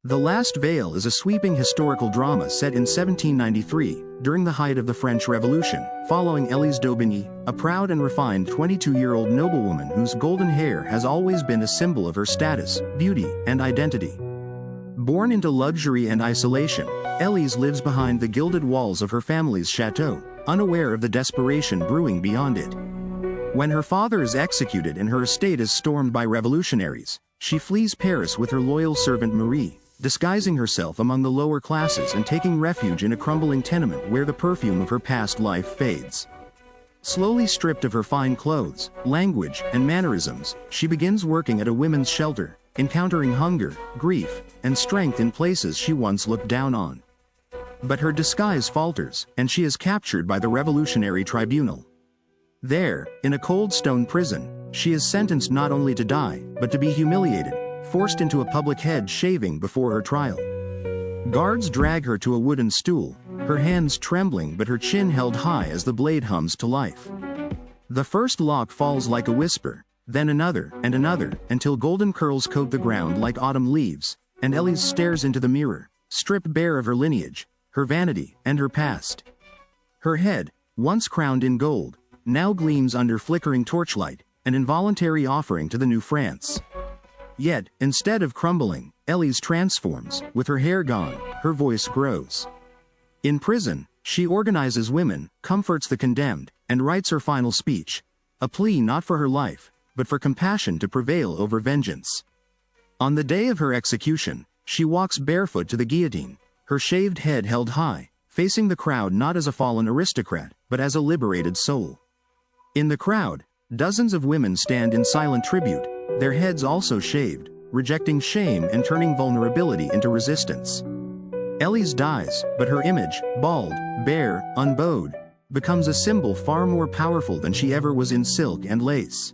The Last Veil is a sweeping historical drama set in 1793, during the height of the French Revolution, following Élise D'Aubigny, a proud and refined 22-year-old noblewoman whose golden hair has always been a symbol of her status, beauty, and identity. Born into luxury and isolation, Élise lives behind the gilded walls of her family's château, unaware of the desperation brewing beyond it. When her father is executed and her estate is stormed by revolutionaries, she flees Paris with her loyal servant Marie, disguising herself among the lower classes and taking refuge in a crumbling tenement where the perfume of her past life fades. Slowly stripped of her fine clothes, language, and mannerisms, she begins working at a women's shelter, encountering hunger, grief, and strength in places she once looked down on. But her disguise falters, and she is captured by the revolutionary tribunal. There, in a cold stone prison, she is sentenced not only to die, but to be humiliated, forced into a public head shaving before her trial. Guards drag her to a wooden stool, her hands trembling but her chin held high as the blade hums to life. The first lock falls like a whisper, then another and another, until golden curls coat the ground like autumn leaves, and Élise stares into the mirror, stripped bare of her lineage, her vanity, and her past. Her head, once crowned in gold, now gleams under flickering torchlight, an involuntary offering to the new France. Yet, instead of crumbling, Élise transforms. With her hair gone, her voice grows. In prison, she organizes women, comforts the condemned, and writes her final speech, a plea not for her life, but for compassion to prevail over vengeance. On the day of her execution, she walks barefoot to the guillotine, her shaved head held high, facing the crowd not as a fallen aristocrat, but as a liberated soul. In the crowd, dozens of women stand in silent tribute, their heads also shaved, rejecting shame and turning vulnerability into resistance. Élise dies, but her image, bald, bare, unbowed, becomes a symbol far more powerful than she ever was in silk and lace.